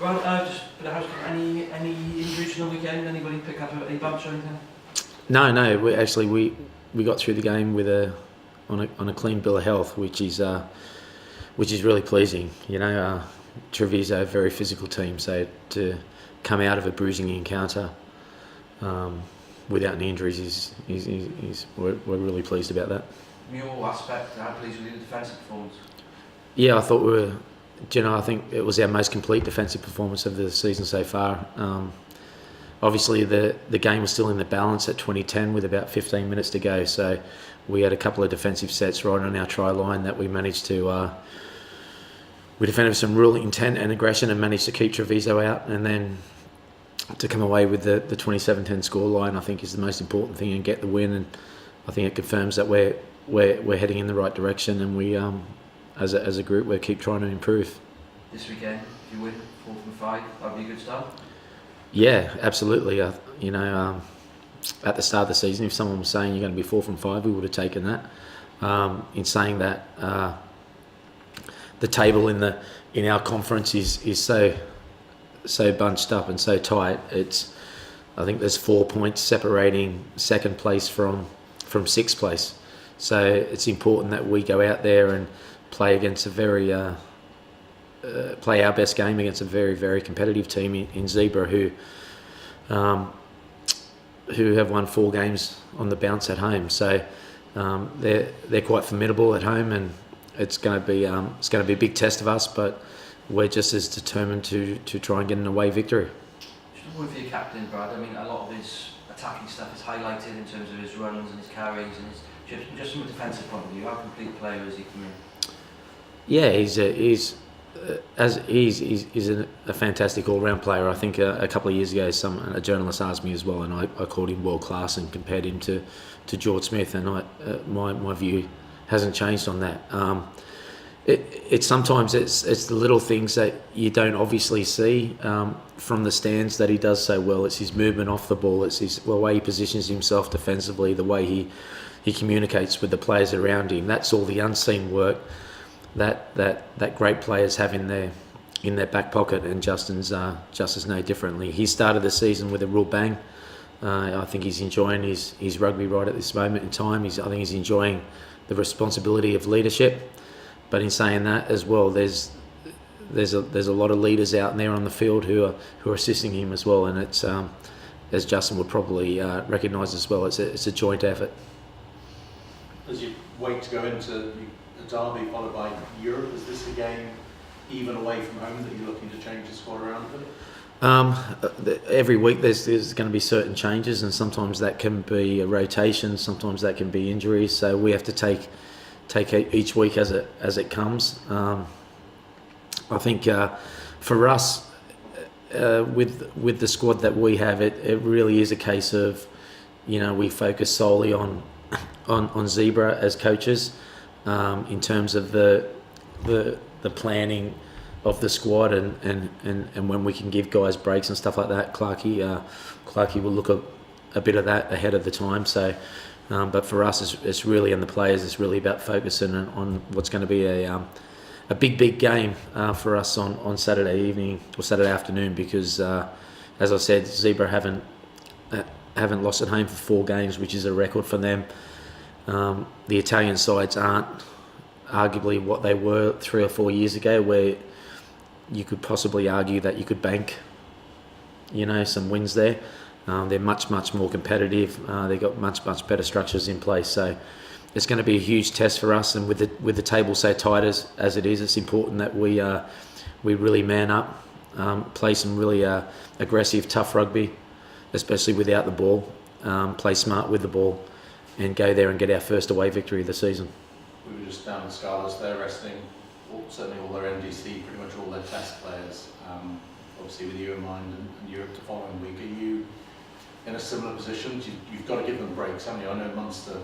Well, just for the house, any injuries on the weekend? Anybody pick up any bumps or anything? No. We got through the game with on a clean bill of health, which is really pleasing. Treviso, a very physical team, so to come out of a bruising encounter without any injuries we're really pleased about that. From your aspect, how pleased with the defensive performance? Yeah, I think it was our most complete defensive performance of the season so far. Obviously, the game was still in the balance at 20-10 with about 15 minutes to go, so we had a couple of defensive sets right on our try line that we managed to. We defended with some real intent and aggression and managed to keep Treviso out, and then to come away with the 27-10 scoreline, I think is the most important thing, and get the win. And I think it confirms that we're heading in the right direction, and we as a group we keep trying to improve. This weekend, if you win 4 from 5, that'd be a good start. Yeah, absolutely. At the start of the season, if someone was saying you're going to be 4 from 5, we would have taken that. In saying that, the table in our conference is so bunched up and so tight. I think there's 4 points separating second place from sixth place. So it's important that we go out there and play against play our best game against a very, very competitive team in Zebre who have won 4 games on the bounce at home. So they're quite formidable at home, and it's going to be a big test of us. But we're just as determined to try and get an away victory. Just a word for your captain, Brad. I mean, a lot of his attacking stuff is highlighted in terms of his runs and his carries and his just from a defensive point of view. How complete a player is he for you? Yeah, he's a fantastic all-round player. I think a couple of years ago, a journalist asked me as well, and I called him world class and compared him to George Smith, and my view hasn't changed on that. It's sometimes the little things that you don't obviously see from the stands that he does so well. It's his movement off the ball. It's the way he positions himself defensively. The way he communicates with the players around him. That's all the unseen work that great players have in their back pocket, and Justin's no differently. He started the season with a real bang. I think he's enjoying his rugby right at this moment in time. I think he's enjoying the responsibility of leadership. But in saying that as well, there's a lot of leaders out there on the field who are assisting him as well, and it's as Justin would probably recognise as well, it's a joint effort. As you wait to go into the derby followed by Europe, is this a game even away from home that you're looking to change the squad around a bit? Every week there's going to be certain changes, and sometimes that can be a rotation, sometimes that can be injuries. So we have to take each week as it comes. I think for us, with the squad that we have, it really is a case of, we focus solely on Zebre as coaches in terms of the planning of the squad and when we can give guys breaks and stuff like that. Clarkey will look a bit of that ahead of the time. So, but for us, it's really, and the players, it's really about focusing on what's going to be a big game for us on Saturday evening or Saturday afternoon, because as I said, Zebre haven't lost at home for 4 games, which is a record for them. The Italian sides aren't arguably what they were 3 or 4 years ago, where you could possibly argue that you could bank, some wins there. They're much more competitive. They've got much better structures in place. So it's going to be a huge test for us. And with the table so tight as it is, it's important that we really man up, play some really aggressive, tough rugby, especially without the ball. Play smart with the ball, and go there and get our first away victory of the season. We were just down in Scarlets. They're resting certainly all their NDC, pretty much all their test players. Obviously with you in mind and Europe the following week, are you in a similar position? You've got to give them breaks, haven't you? I know Munster,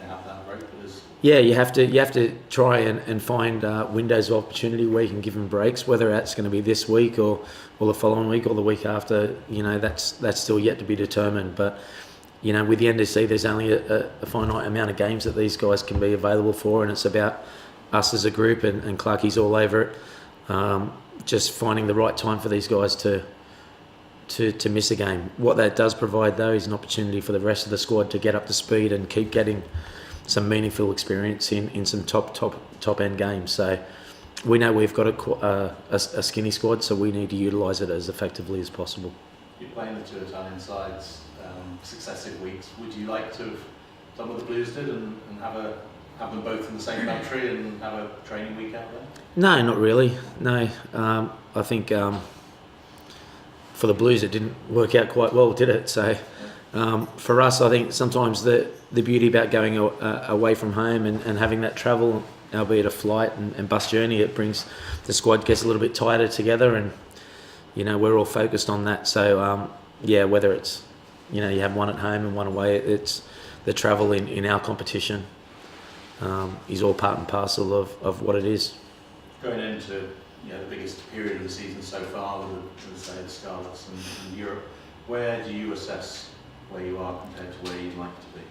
they have that break, but yeah, you have to try and find windows of opportunity where you can give them breaks, whether that's going to be this week or the following week or the week after. That's still yet to be determined. But with the NDC, there's only a finite amount of games that these guys can be available for, and it's about us as a group, and Clarkey's all over it, just finding the right time for these guys to miss a game. What that does provide though is an opportunity for the rest of the squad to get up to speed and keep getting some meaningful experience in some top end games. So we know we've got a skinny squad, so we need to utilise it as effectively as possible. You're playing the two Italian sides successive weeks. Would you like to have done what the Blues did and have them both in the same country and have a training week out there? No, not really. No, I think for the Blues it didn't work out quite well, did it? So for us, I think sometimes the beauty about going away from home and having that travel, albeit a flight and bus journey, it brings the squad gets a little bit tighter together, and we're all focused on that. So whether it's you have one at home and one away, it's the travel in our competition is all part and parcel of what it is. Going into the biggest period of the season so far with the Scarlets and Europe, where do you assess where you are compared to where you'd like to be?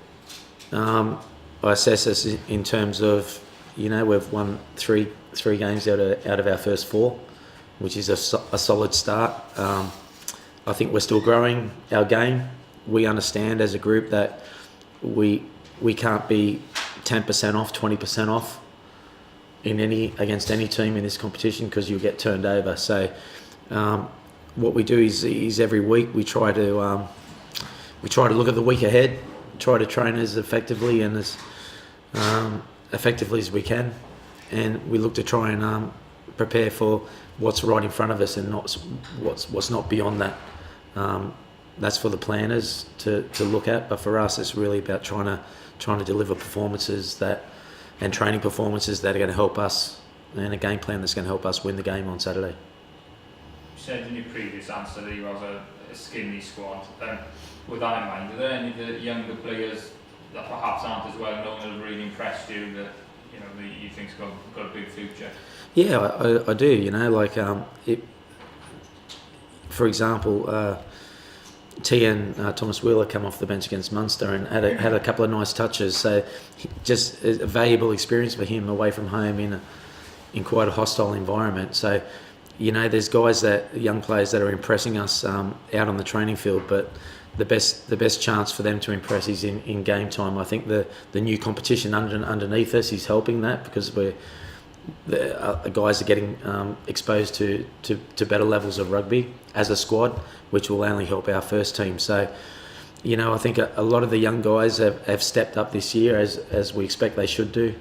I assess us in terms of we've won three games out of our first 4, which is a solid start. I think we're still growing our game. We understand as a group that we can't be 10% off, 20% off against any team in this competition, because you'll get turned over. So what we do is every week we try to look at the week ahead, try to train as effectively and as effectively as we can, and we look to try and prepare for what's right in front of us and not what's not beyond that. That's for the planners to look at, but for us it's really about trying to deliver performances and training performances that are going to help us, and a game plan that's going to help us win the game on Saturday. You said in your previous answer that you was a skinny squad. With that in mind, are there any of the younger players that perhaps aren't as well known that have really impressed you that you think's got a big future? Yeah, I do. For example, TN Thomas Wheeler come off the bench against Munster and had a couple of nice touches. So just a valuable experience for him away from home in quite a hostile environment. So there's young players that are impressing us out on the training field, but the best chance for them to impress is in game time. I think the new competition underneath us is helping that, because the guys are getting exposed to better levels of rugby as a squad, which will only help our first team. So, I think a lot of the young guys have stepped up this year as we expect they should do.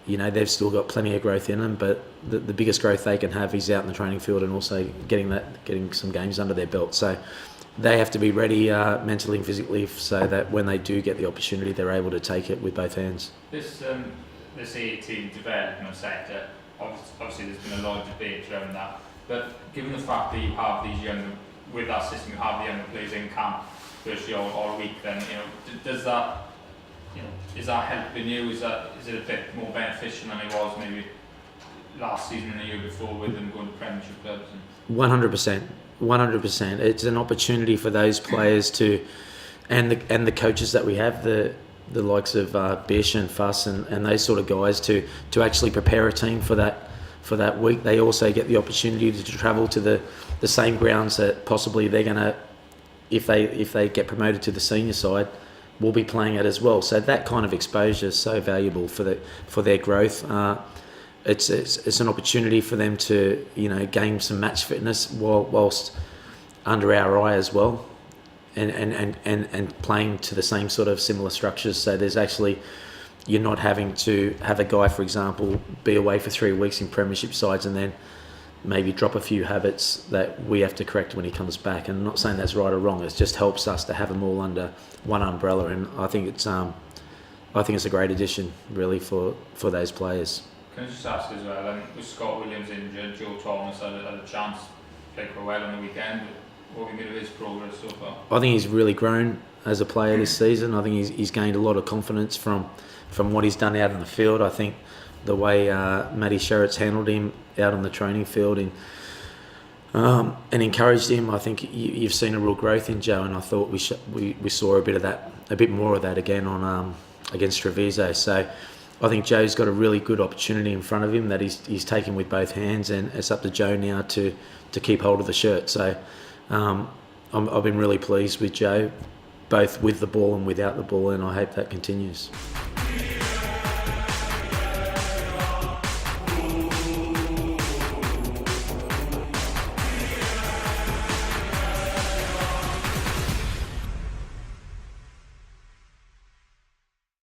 They've still got plenty of growth in them, but the biggest growth they can have is out in the training field and also getting some games under their belt. So they have to be ready mentally and physically, so that when they do get the opportunity, they're able to take it with both hands. This 18 development sector, obviously there's been a lot of debate around that, but given the fact that you have these with that system, you have the younger players in camp virtually all week, then does that is that helping you? Is it a bit more beneficial than it was maybe last season and the year before with them going to Premiership clubs? 100%. It's an opportunity for those players and the coaches that we have, the likes of Bish and Fuss and those sort of guys to actually prepare a team for that week. They also get the opportunity to travel to the same grounds that possibly they're going to, if they get promoted to the senior side, will be playing at as well. So that kind of exposure is so valuable for their growth. It's an opportunity for them to gain some match fitness whilst under our eye as well, and playing to the same sort of similar structures. So there's actually, you're not having to have a guy, for example, be away for 3 weeks in Premiership sides and then maybe drop a few habits that we have to correct when he comes back. And I'm not saying that's right or wrong. It just helps us to have them all under one umbrella, and I think it's a great addition really for those players. Can I just ask as well, with Scott Williams injured, Joe Thomas had a chance to play quite well on the weekend. What have you made of his progress so far? I think he's really grown as a player this season. I think he's gained a lot of confidence from what he's done out in the field. I think the way Matty Sherritt's handled him out on the training field and encouraged him, I think you've seen a real growth in Joe, and I thought we saw a bit more of that again on against Treviso. So I think Joe's got a really good opportunity in front of him that he's taken with both hands, and it's up to Joe now to keep hold of the shirt. So I've been really pleased with Joe, both with the ball and without the ball, and I hope that continues.